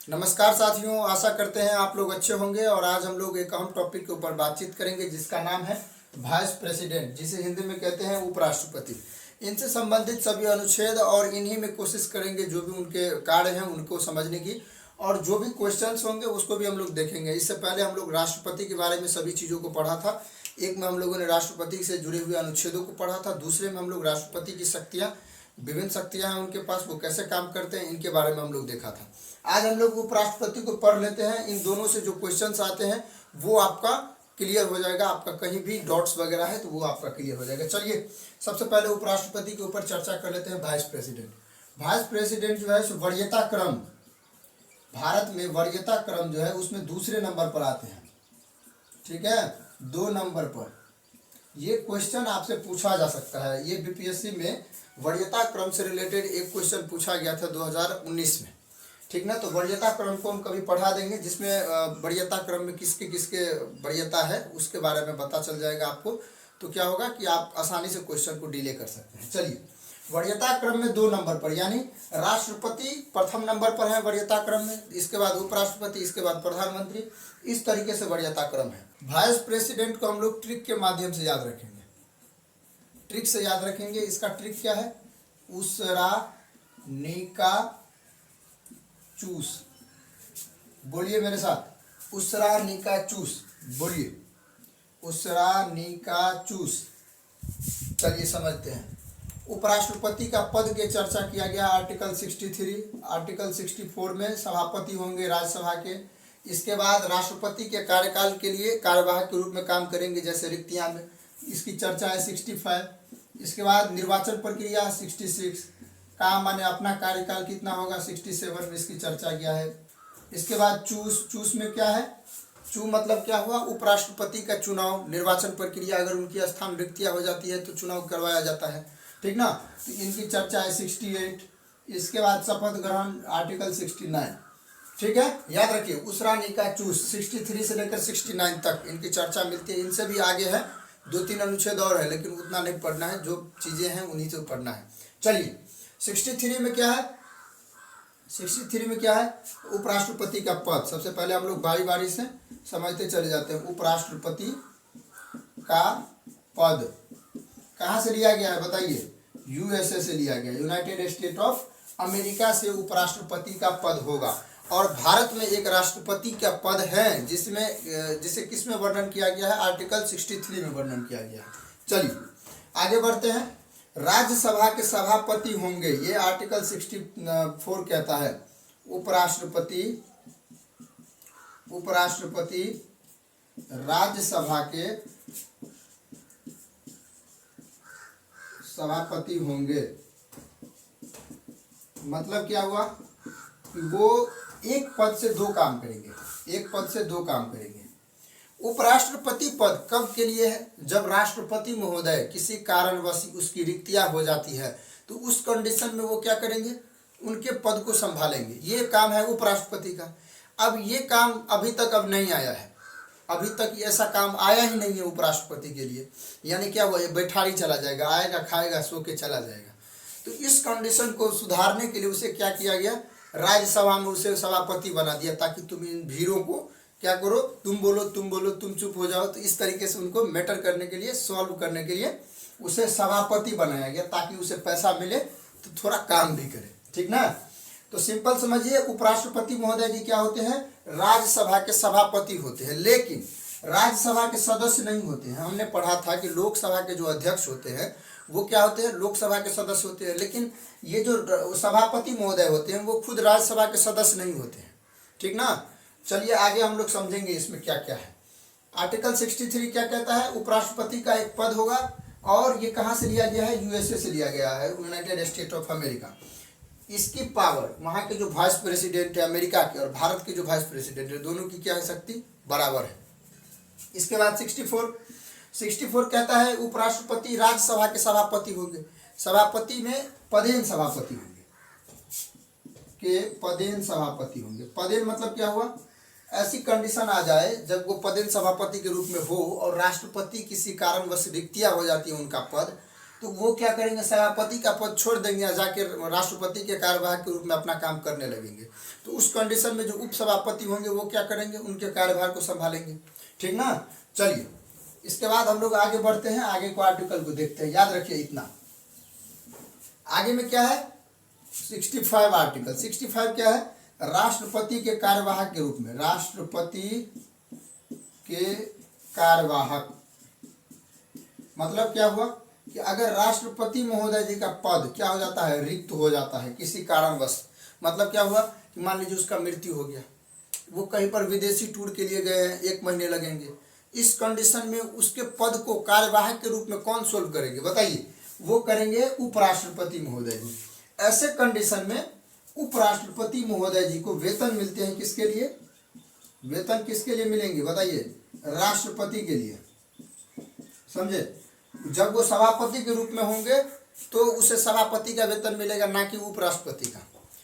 नमस्कार साथियों, आशा करते हैं आप लोग अच्छे होंगे। और आज हम लोग एक अहम टॉपिक के ऊपर बातचीत करेंगे जिसका नाम है वाइस प्रेसिडेंट, जिसे हिंदी में कहते हैं उपराष्ट्रपति। इनसे संबंधित सभी अनुच्छेद और इन्हीं में कोशिश करेंगे जो भी उनके कार्य हैं उनको समझने की, और जो भी क्वेश्चंस होंगे उसको भी हम लोग देखेंगे। इससे पहले हम लोग राष्ट्रपति के बारे में सभी चीज़ों को पढ़ा था। एक में हम लोगों ने राष्ट्रपति से जुड़े हुए अनुच्छेदों को पढ़ा था, दूसरे में हम लोग राष्ट्रपति की शक्तियाँ, विभिन्न शक्तियाँ हैं उनके पास, वो कैसे काम करते हैं, इनके बारे में हम लोग देखा था। आज हम लोग उपराष्ट्रपति को पढ़ लेते हैं। इन दोनों से जो क्वेश्चंस आते हैं वो आपका क्लियर हो जाएगा। आपका कहीं भी डॉट्स वगैरह है तो वो आपका क्लियर हो जाएगा। चलिए सबसे पहले उपराष्ट्रपति के ऊपर चर्चा कर लेते हैं। वाइस प्रेसिडेंट, वाइस प्रेसिडेंट जो है वरीयता क्रम, भारत में वरीयता क्रम जो है उसमें दूसरे नंबर पर आते हैं। ठीक है, 2 नंबर पर ये क्वेश्चन आपसे पूछा जा सकता है। ये बीपीएससी में वरीयता क्रम से रिलेटेड एक क्वेश्चन पूछा गया था 2019 में। ठीक ना, तो वरीयता क्रम को हम कभी पढ़ा देंगे जिसमें वरीयता क्रम में किसके किसके वरीयता है उसके बारे में पता चल जाएगा आपको। तो क्या होगा कि आप आसानी से क्वेश्चन को डिले कर सकते हैं। चलिए, वरीयता क्रम में 2 नंबर पर, यानी राष्ट्रपति प्रथम नंबर पर है वरीयता क्रम में, इसके बाद उपराष्ट्रपति, इसके बाद प्रधानमंत्री। इस तरीके से वरीयता क्रम है। वाइस प्रेसिडेंट को हम लोग ट्रिक के माध्यम से याद रखेंगे, ट्रिक से याद रखेंगे। इसका ट्रिक क्या है? उसरा निका चूस। बोलिए मेरे साथ, उसरा निका चूस। बोलिए, उसरा निका चूस। चलिए समझते हैं। उपराष्ट्रपति का पद के चर्चा किया गया आर्टिकल 63, आर्टिकल 64 में सभापति होंगे राज्यसभा के। इसके बाद राष्ट्रपति के कार्यकाल के लिए कार्यवाहक के रूप में काम करेंगे जैसे रिक्तियां में, इसकी चर्चा है 65। इसके बाद निर्वाचन प्रक्रिया 66, काम माने अपना कार्यकाल कितना होगा 67 में, इसकी चर्चा किया है। इसके बाद चूस में क्या है? चू मतलब क्या हुआ? उपराष्ट्रपति का चुनाव, निर्वाचन प्रक्रिया, अगर उनकी स्थान रिक्तियां हो जाती है तो चुनाव करवाया जाता है। ठीक ना, तो इनकी चर्चा है 68। इसके बाद शपथ ग्रहण आर्टिकल 69। ठीक है, याद रखिए उसरा निका चूस 63 से लेकर 69 तक इनकी चर्चा मिलती है। इनसे भी आगे है 2-3 अनुच्छेद और है, लेकिन उतना नहीं पढ़ना है, जो चीज़ें हैं उन्हीं से पढ़ना है। चलिए 63 में क्या है? 63 में क्या है? उपराष्ट्रपति का पद। सबसे पहले हम लोग बारी बारी से समझते चले जाते हैं। उपराष्ट्रपति का पद कहाँ से लिया गया है बताइए? यूएसए से लिया गया, यूनाइटेड स्टेट ऑफ अमेरिका से उपराष्ट्रपति का पद होगा। और भारत में एक राष्ट्रपति का पद है जिसे किस में वर्णन किया गया है? आर्टिकल 63 में वर्णन किया गया है। चलिए आगे बढ़ते हैं। राज्यसभा के सभापति होंगे, ये आर्टिकल 64 कहता है। उपराष्ट्रपति राज्यसभा के सभापति होंगे। मतलब क्या हुआ कि वो एक पद से 2 काम करेंगे, एक पद से 2 काम करेंगे। उपराष्ट्रपति पद कब के लिए है? जब राष्ट्रपति महोदय किसी कारणवश उसकी रिक्तियां हो जाती है तो उस कंडीशन में वो क्या करेंगे? उनके पद को संभालेंगे। ये काम है उपराष्ट्रपति का। अब ये काम अभी तक अब नहीं आया है, अभी तक ऐसा काम आया ही नहीं है उपराष्ट्रपति के लिए। यानी क्या हुआ? ये बैठारी चला जाएगा, आएगा खाएगा सो के चला जाएगा। तो इस कंडीशन को सुधारने के लिए उसे क्या किया गया? राज्यसभा में उसे सभापति बना दिया, ताकि तुम इन भीड़ों को क्या करो? तुम बोलो, तुम चुप हो जाओ। तो इस तरीके से उनको मैटर करने के लिए, सॉल्व करने के लिए उसे सभापति बनाया गया, ताकि उसे पैसा मिले तो थोड़ा काम भी करे। ठीक ना, तो सिंपल समझिए, उपराष्ट्रपति महोदय जी क्या होते हैं? राज्यसभा के सभापति होते हैं, लेकिन राज्यसभा के सदस्य नहीं होते हैं। हमने पढ़ा था कि लोकसभा के जो अध्यक्ष होते हैं वो क्या होते हैं? लोकसभा के सदस्य होते हैं। लेकिन ये जो सभापति महोदय होते हैं वो खुद राज्यसभा के सदस्य नहीं होते हैं। ठीक ना, चलिए आगे हम लोग समझेंगे इसमें क्या क्या है। आर्टिकल 63 क्या कहता है? उपराष्ट्रपति का एक पद होगा, और ये कहाँ से लिया गया है? यूएसए से लिया गया है, यूनाइटेड स्टेट ऑफ अमेरिका। इसकी पावर, वहाँ के जो वाइस प्रेसिडेंट है अमेरिका के और भारत के जो वाइस प्रेसिडेंट है, दोनों की क्या है? शक्ति बराबर है। इसके बाद 64 कहता है उपराष्ट्रपति राज्यसभा के सभापति होंगे। सभापति में पदेन सभापति होंगे, पदेन सभापति होंगे। पदेन मतलब क्या हुआ? ऐसी कंडीशन आ जाए जब वो पदेन सभापति के रूप में हो और राष्ट्रपति किसी कारणवश रिक्तियां हो जाती है उनका पद, तो वो क्या करेंगे, सभापति का पद छोड़ देंगे या जाके राष्ट्रपति के कार्यवाहक के रूप में अपना काम करने लगेंगे। तो उस कंडीशन में जो उपसभापति होंगे वो क्या करेंगे, उनके कार्यभार को संभालेंगे। ठीक ना। चलिए इसके बाद हम लोग आगे बढ़ते हैं, आगे को आर्टिकल को देखते हैं। याद रखिए इतना, आगे में क्या है 65 आर्टिकल। 65 क्या है, राष्ट्रपति के कार्यवाहक के रूप में, राष्ट्रपति के कार्यवाहक मतलब क्या हुआ कि अगर राष्ट्रपति महोदय जी का पद क्या हो जाता है, रिक्त हो जाता है किसी कारणवश, मतलब क्या हुआ कि मान लीजिए उसका मृत्यु हो गया, वो कहीं पर विदेशी टूर के लिए गए हैं, 1 महीने लगेंगे, इस कंडीशन में उसके पद को कार्यवाहक के रूप में कौन सोल्व करेंगे बताइए, वो करेंगे उपराष्ट्रपति महोदय जी। ऐसे कंडीशन में उपराष्ट्रपति महोदय जी को वेतन मिलते हैं, किसके लिए, वेतन किसके लिए मिलेंगे बताइए, राष्ट्रपति के लिए, समझे। जब वो सभापति के रूप में होंगे तो उसे सभापति का वेतन मिलेगा, ना कि उपराष्ट्रपति का।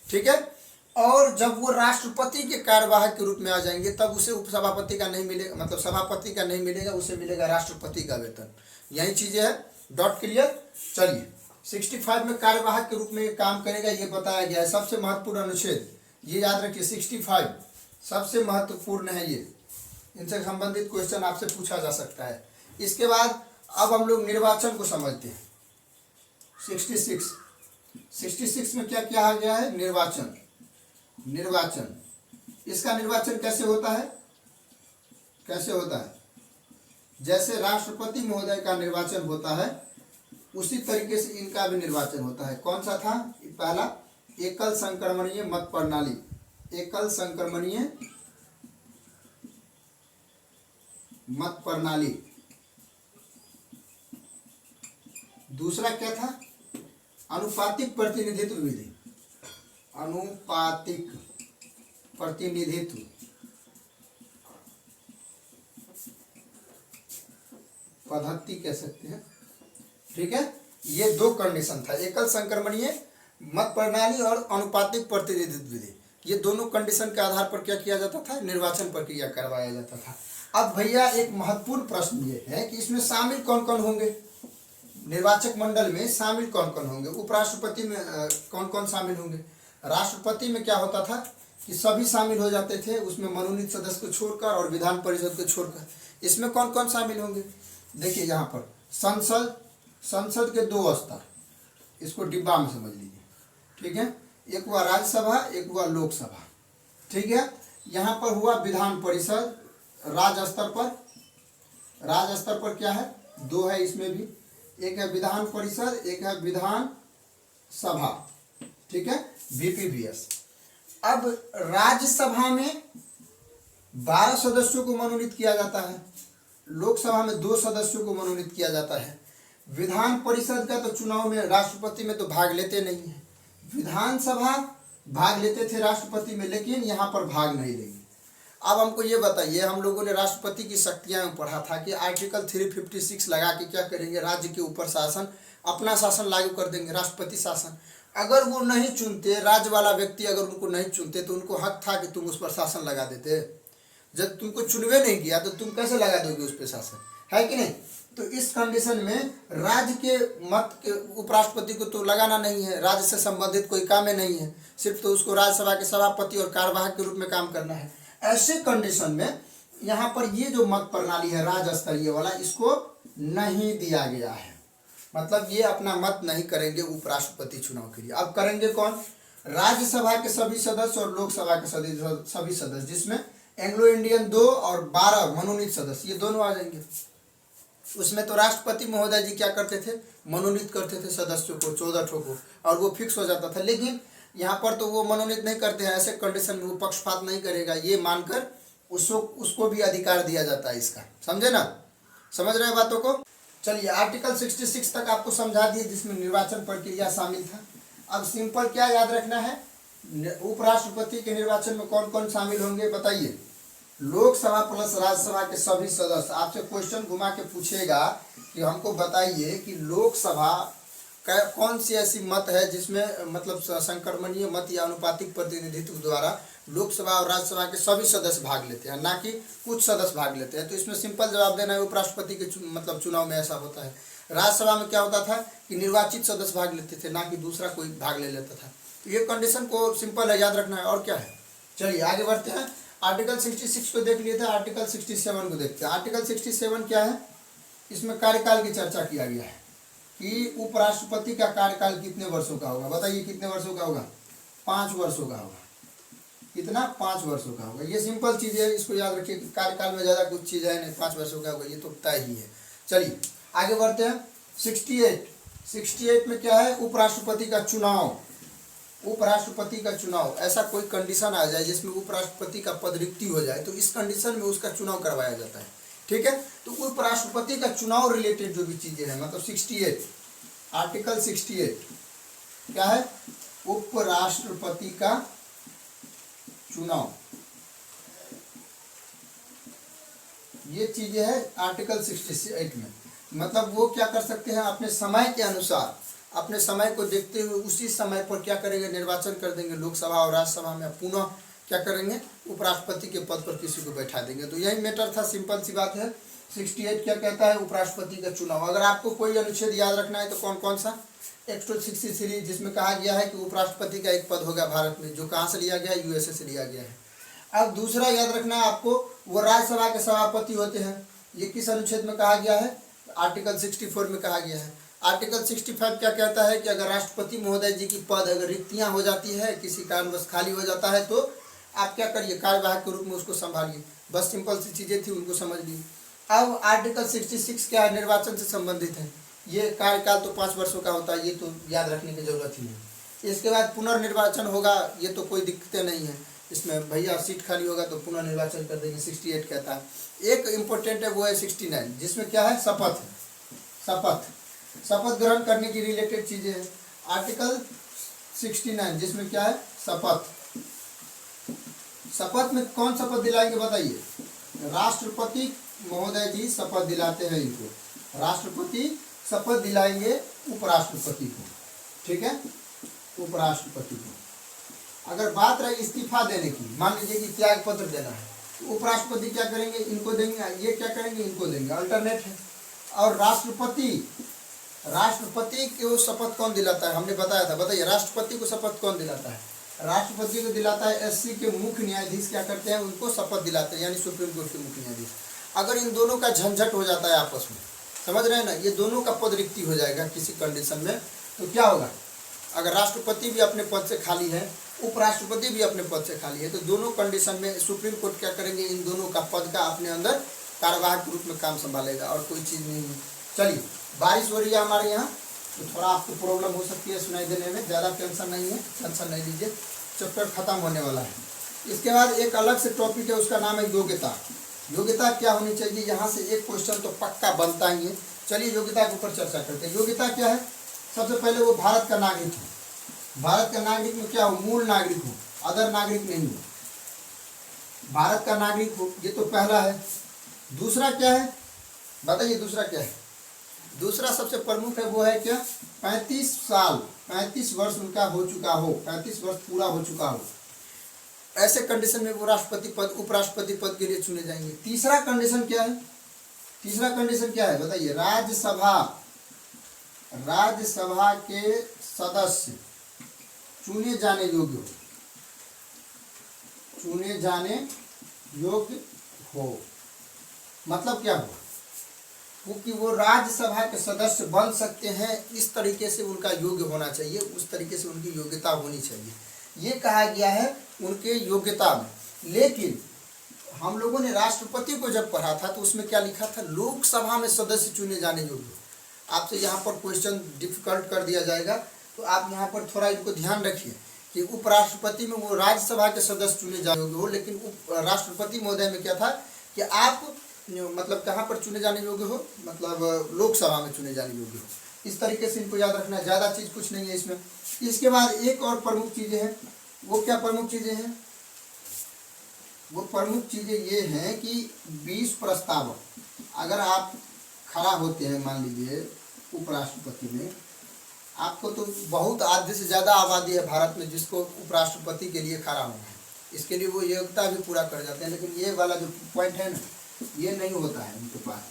ठीक है। और जब वो राष्ट्रपति के कार्यवाहक के रूप में आ जाएंगे तब उसे उपसभापति का नहीं मिलेगा, मतलब सभापति का नहीं मिलेगा, उसे मिलेगा राष्ट्रपति का वेतन। यही चीजें है। Dot clear. चलिए 65 में कार्यवाहक के रूप में काम करेगा, ये बताया गया है। सबसे महत्वपूर्ण अनुच्छेद ये याद रखिए, 65 सबसे महत्वपूर्ण है ये, इनसे संबंधित क्वेश्चन आपसे पूछा जा सकता है। इसके बाद अब हम लोग निर्वाचन को समझते हैं। 66 में क्या किया गया है, निर्वाचन। निर्वाचन, इसका निर्वाचन कैसे होता है, कैसे होता है, जैसे राष्ट्रपति महोदय का निर्वाचन होता है उसी तरीके से इनका भी निर्वाचन होता है। कौन सा था पहला, एकल संक्रमणीय मत प्रणाली, एकल संक्रमणीय मत प्रणाली। दूसरा क्या था, अनुपातिक प्रतिनिधित्व विधि, अनुपातिक प्रतिनिधित्व, पद्धति कह सकते हैं। ठीक है, ये 2 कंडीशन था, एकल संक्रमणीय मत प्रणाली और अनुपातिक प्रतिनिधित्व विधि। ये दोनों कंडीशन के आधार पर क्या किया जाता था, निर्वाचन प्रक्रिया करवाया जाता था। अब भैया एक महत्वपूर्ण प्रश्न ये है कि इसमें शामिल कौन कौन होंगे, निर्वाचक मंडल में शामिल कौन कौन होंगे, उपराष्ट्रपति में कौन कौन शामिल होंगे। राष्ट्रपति में क्या होता था कि सभी शामिल हो जाते थे, उसमें मनोनीत सदस्य को छोड़कर और विधान परिषद को छोड़कर। इसमें कौन कौन शामिल होंगे, देखिए यहाँ पर संसद, संसद के 2 स्तर, इसको डिब्बा में समझ लीजिए। ठीक है, एक हुआ राज्यसभा, एक हुआ लोकसभा। ठीक है, यहाँ पर हुआ विधान परिषद राज्य स्तर पर, राज्य स्तर पर क्या है 2 है, इसमें भी एक है विधान परिषद, एक है विधान सभा। ठीक है, VPVS। अब राज्यसभा में 12 सदस्यों को मनोनीत किया जाता है, लोकसभा में 2 सदस्यों को मनोनीत किया जाता है। विधान परिषद का तो चुनाव में राष्ट्रपति में तो भाग लेते नहीं है, विधानसभा भाग लेते थे राष्ट्रपति में, लेकिन यहाँ पर भाग नहीं लेंगे। अब हमको ये बताइए, हम लोगों ने राष्ट्रपति की शक्तियां में पढ़ा था कि आर्टिकल 356 लगा के क्या करेंगे, राज्य के ऊपर शासन, अपना शासन लागू कर देंगे, राष्ट्रपति शासन। अगर वो नहीं चुनते, राज्य वाला व्यक्ति अगर उनको नहीं चुनते तो उनको हक था कि तुम उस पर शासन लगा देते। जब तुमको चुनवे नहीं किया तो तुम कैसे लगा दोगे उस पर शासन, है कि नहीं। तो इस कंडीशन में राज्य के मत के उपराष्ट्रपति को तो लगाना नहीं है, राज्य से संबंधित कोई काम नहीं है, सिर्फ तो उसको राज्यसभा के सभापति और कार्यवाहक के रूप में काम करना है। ऐसे कंडीशन में यहाँ पर ये जो मत प्रणाली है राज्य स्तरीय वाला, इसको नहीं दिया गया है, मतलब ये अपना मत नहीं करेंगे उपराष्ट्रपति चुनाव के लिए। अब करेंगे कौन, राज्यसभा के सभी सदस्य और लोकसभा के सभी सदस्य, जिसमें एंग्लो इंडियन 2 और 12 मनोनीत सदस्य, ये दोनों आ जाएंगे। उसमें तो राष्ट्रपति महोदय जी क्या करते थे, मनोनीत करते थे सदस्यों को, 14 ठो को, और वो फिक्स हो जाता था। लेकिन यहाँ पर तो वो मनोनीत नहीं करते हैं, ऐसे कंडीशन में वो पक्षपात नहीं करेगा, ये मानकर उसको भी अधिकार दिया जाता है इसका, समझे ना, समझ रहे बातों को। चलिए आर्टिकल 66 तक आपको समझा दिए, जिसमें निर्वाचन प्रक्रिया शामिल था। अब सिंपल क्या याद रखना है, उपराष्ट्रपति के निर्वाचन में कौन कौन शामिल होंगे बताइए, लोकसभा प्लस राज्यसभा के सभी सदस्य। आपसे क्वेश्चन घुमा के पूछेगा कि हमको बताइए कि लोकसभा कौन सी ऐसी मत है जिसमें मतलब संक्रमणीय मत या अनुपातिक प्रतिनिधित्व द्वारा लोकसभा और राज्यसभा के सभी सदस्य भाग लेते हैं, ना कि कुछ सदस्य भाग लेते हैं। तो इसमें सिंपल जवाब देना है, उपराष्ट्रपति के मतलब चुनाव में ऐसा होता है। राज्यसभा में क्या होता था कि निर्वाचित सदस्य भाग लेते थे, ना कि दूसरा कोई भाग ले लेता था। तो ये कंडीशन को सिंपल है, याद रखना है। और क्या है, चलिए आगे बढ़ते हैं। आर्टिकल 66 को देख लिए थे, आर्टिकल 67 को देखते हैं। आर्टिकल 67 क्या है, इसमें कार्यकाल की चर्चा किया गया है कि उपराष्ट्रपति का कार्यकाल कितने वर्षों का होगा। बताइए कितने वर्षों का होगा, 5 वर्षों का होगा। कितना, 5 वर्षों का होगा। ये सिंपल चीज़ है, इसको याद रखिए। कार्यकाल में ज़्यादा कुछ चीज़ है नहीं, 5 वर्षों का होगा, ये तो तय ही है। चलिए आगे बढ़ते हैं। 68 में क्या है, उपराष्ट्रपति का चुनाव। उपराष्ट्रपति का चुनाव, ऐसा कोई कंडीशन आ जाए जिसमें उपराष्ट्रपति का पद रिक्ति हो जाए, तो इस कंडीशन में उसका चुनाव करवाया जाता है। ठीक है, तो उपराष्ट्रपति का चुनाव रिलेटेड जो भी चीज़ें हैं, मतलब 68, आर्टिकल 68 क्या है, उपराष्ट्रपति का चुनाव, ये चीजें है आर्टिकल 68 में। मतलब वो क्या कर सकते हैं, अपने समय के अनुसार, अपने समय को देखते हुए उसी समय पर क्या करेंगे, निर्वाचन कर देंगे। लोकसभा और राज्यसभा में पुनः क्या करेंगे, उपराष्ट्रपति के पद पर किसी को बैठा देंगे। तो यही मैटर था, सिंपल सी बात है। 68 क्या कहता है, उपराष्ट्रपति का चुनाव। अगर आपको कोई अनुच्छेद याद रखना है तो कौन कौन सा, 163, जिसमें कहा गया है कि उपराष्ट्रपति का एक पद होगा भारत में, जो कहाँ से लिया गया है, यूएसए से लिया गया है। अब दूसरा याद रखना है आपको, वो राज्यसभा के सभापति होते हैं। ये किस अनुच्छेद में कहा गया है, आर्टिकल 64 में कहा गया है। आर्टिकल 65 क्या कहता है कि अगर राष्ट्रपति महोदय जी की पद अगर रिक्तियाँ हो जाती है, किसी कारणवश खाली हो जाता है, तो आप क्या करिए, कार्यवाहक के रूप में उसको संभालिए। बस सिंपल सी चीज़ें थी, उनको समझ ली। अब आर्टिकल 66 क्या है, निर्वाचन से संबंधित है। ये कार्यकाल तो 5 वर्षों का होता है, ये तो याद रखने की जरूरत ही नहीं। इसके बाद पुनर्निर्वाचन होगा, ये तो कोई दिक्कतें नहीं है इसमें, भैया सीट खाली होगा तो पुनर्निर्वाचन कर देंगे, 68 कहता है। एक इम्पोर्टेंट है, वो है 69, जिसमें क्या है, शपथ है। शपथ ग्रहण करने की रिलेटेड चीज़ें हैं। आर्टिकल 69 जिसमें क्या है, शपथ। शपथ में कौन शपथ दिलाएंगे बताइए, राष्ट्रपति महोदय जी शपथ दिलाते हैं इनको, राष्ट्रपति शपथ दिलाएंगे उपराष्ट्रपति को। ठीक है, उपराष्ट्रपति को। अगर बात रही इस्तीफा देने की, मान लीजिए कि त्याग पत्र देना है, तो उपराष्ट्रपति क्या करेंगे, इनको देंगे, ये क्या करेंगे, इनको देंगे, अल्टरनेट है। और राष्ट्रपति को शपथ कौन दिलाता है, हमने बताया था। बताइए राष्ट्रपति को शपथ कौन दिलाता है, राष्ट्रपति को दिलाता है एससी के मुख्य न्यायाधीश, क्या करते हैं, उनको शपथ दिलाते हैं, यानी सुप्रीम कोर्ट के मुख्य न्यायाधीश। अगर इन दोनों का झंझट हो जाता है आपस में, समझ रहे हैं ना, ये दोनों का पद रिक्ति हो जाएगा किसी कंडीशन में, तो क्या होगा, अगर राष्ट्रपति भी अपने पद से खाली है, उपराष्ट्रपति भी अपने पद से खाली है, तो दोनों कंडीशन में सुप्रीम कोर्ट क्या करेंगे, इन दोनों का पद का अपने अंदर कार्यवाहक के रूप में काम संभालेगा, और कोई चीज़ नहीं है। चलिए, बारिश हो रही है हमारे यहाँ, तो थोड़ा आपको प्रॉब्लम हो सकती है सुनाई देने में, ज़्यादा टेंशन नहीं है, टेंशन नहीं लीजिए, चैप्टर खत्म होने वाला है। इसके बाद एक अलग से टॉपिक है, उसका नाम है योग्यता। योग्यता क्या होनी चाहिए, यहाँ से एक क्वेश्चन तो पक्का बनता ही है। चलिए योग्यता के ऊपर चर्चा करते हैं। योग्यता क्या है, सबसे पहले वो भारत का नागरिक हो। भारत का नागरिक में क्या हो, मूल नागरिक हो, अदर नागरिक नहीं हो, भारत का नागरिक हो, ये तो पहला है। दूसरा क्या है बताइए, दूसरा क्या है, दूसरा सबसे प्रमुख है, वो है क्या, 35 वर्ष उनका हो चुका हो, 35 वर्ष पूरा हो चुका हो। ऐसे कंडीशन में वो राष्ट्रपति पद, उपराष्ट्रपति पद के लिए चुने जाएंगे। तीसरा कंडीशन क्या है, तीसरा कंडीशन क्या है बताइए, राज्यसभा के सदस्य चुने जाने योग्य हो, चुने जाने योग्य हो। मतलब क्या हो, क्योंकि वो राज्यसभा के सदस्य बन सकते हैं, इस तरीके से उनका योग्य होना चाहिए, उस तरीके से उनकी योग्यता होनी चाहिए, ये कहा गया है उनके योग्यता में। लेकिन हम लोगों ने राष्ट्रपति को जब पढ़ा था तो उसमें क्या लिखा था, लोकसभा में सदस्य चुने जाने योग्य। आपसे यहाँ पर क्वेश्चन डिफिकल्ट कर दिया जाएगा, तो आप यहाँ पर थोड़ा इनको ध्यान रखिए कि उपराष्ट्रपति में वो राज्यसभा के सदस्य चुने जाने योग्य हो, लेकिन राष्ट्रपति महोदय में क्या था कि आप मतलब कहाँ पर चुने जाने योग्य हो, मतलब लोकसभा में चुने जाने योग्य हो। इस तरीके से इनको याद रखना है, ज़्यादा चीज़ कुछ नहीं है इसमें। इसके बाद एक और प्रमुख चीज़ें हैं, वो क्या प्रमुख चीज़ें हैं, वो प्रमुख चीज़ें ये हैं कि 20 प्रस्तावक, अगर आप खड़ा होते हैं, मान लीजिए उपराष्ट्रपति में, आपको तो बहुत आधे से ज़्यादा आबादी है भारत में जिसको उपराष्ट्रपति के लिए खड़ा होना है, इसके लिए वो योग्यता भी पूरा कर जाते हैं, लेकिन ये वाला जो पॉइंट है ना, ये नहीं होता है उनके पास।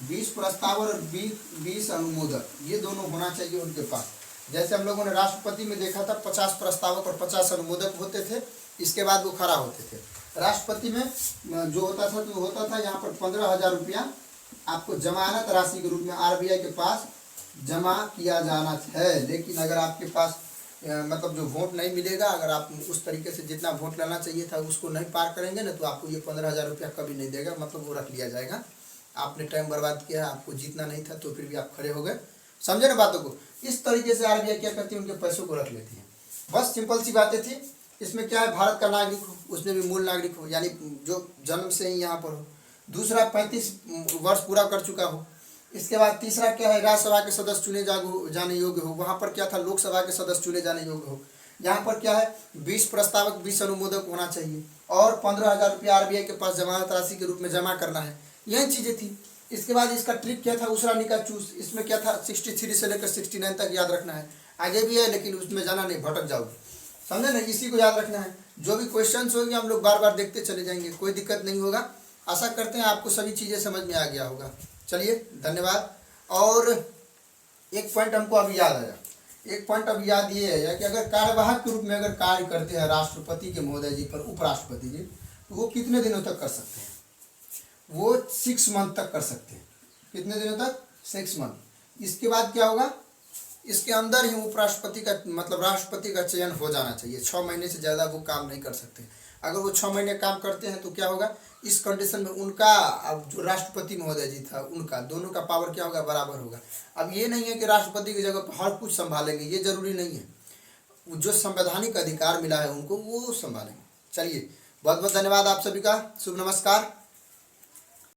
20 प्रस्ताव और 20 अनुमोदक, ये दोनों होना चाहिए उनके पास। जैसे हम लोगों ने राष्ट्रपति में देखा था 50 प्रस्तावक और 50 अनुमोदक होते थे, इसके बाद वो खड़ा होते थे। राष्ट्रपति में जो होता था तो होता था यहाँ पर 15,000 रुपया आपको जमानत राशि के रूप में आरबीआई के पास जमा किया जाना है। लेकिन अगर आपके पास मतलब जो वोट नहीं मिलेगा, अगर आप उस तरीके से जितना वोट लेना चाहिए था उसको नहीं पार करेंगे ना, तो आपको ये 15,000 रुपया कभी नहीं देगा, मतलब वो रख लिया जाएगा। आपने टाइम बर्बाद किया, आपको जीतना नहीं था तो फिर भी आप खड़े हो गए। समझे ना बातों को? इस तरीके से आरबीआई क्या करती है, उनके पैसों को रख लेती है। बस सिंपल सी बातें थी। इसमें क्या है, भारत का नागरिक हो, उसमें भी मूल नागरिक हो, यानी जो जन्म से ही यहाँ पर हो। दूसरा 35 वर्ष पूरा कर चुका हो। इसके बाद तीसरा क्या है, राज्यसभा के सदस्य चुने जाने योग्य हो। वहाँ पर क्या था, लोकसभा के सदस्य चुने जाने योग्य हो। यहाँ पर क्या है, 20 प्रस्तावक 20 अनुमोदक होना चाहिए और 15,000 रुपया आरबीआई के पास जमानत राशि के रूप में जमा करना है। यही चीज़ें थी। इसके बाद इसका ट्रिक क्या था, उसरा निका चूस। इसमें क्या था, 63 से लेकर 69 तक याद रखना है। आगे भी है लेकिन उसमें जाना नहीं, भटक जाओगे। समझे ना, इसी को याद रखना है। जो भी क्वेश्चंस होंगे हम लोग बार बार देखते चले जाएंगे, कोई दिक्कत नहीं होगा। आशा करते हैं आपको सभी चीज़ें समझ में आ गया होगा। चलिए धन्यवाद। और एक पॉइंट हमको अभी याद आया, एक पॉइंट अभी याद ये है कि अगर कार्यवाहक के रूप में अगर कार्य करते हैं राष्ट्रपति के महोदय जी पर उपराष्ट्रपति जी, तो वो कितने दिनों तक कर सकते हैं? वो 6 मंथ तक कर सकते हैं। कितने दिनों तक? 6 मंथ। इसके बाद क्या होगा, इसके अंदर ही उपराष्ट्रपति का मतलब राष्ट्रपति का चयन हो जाना चाहिए। 6 महीने से ज़्यादा वो काम नहीं कर सकते। अगर वो 6 महीने काम करते हैं तो क्या होगा, इस कंडीशन में उनका, अब जो राष्ट्रपति महोदय जी था उनका, दोनों का पावर क्या होगा, बराबर होगा। अब ये नहीं है कि राष्ट्रपति की जगह पर हर कुछ संभालेंगे, ये जरूरी नहीं है। जो संवैधानिक अधिकार मिला है उनको वो संभालेंगे। चलिए बहुत बहुत धन्यवाद आप सभी का। शुभ नमस्कार।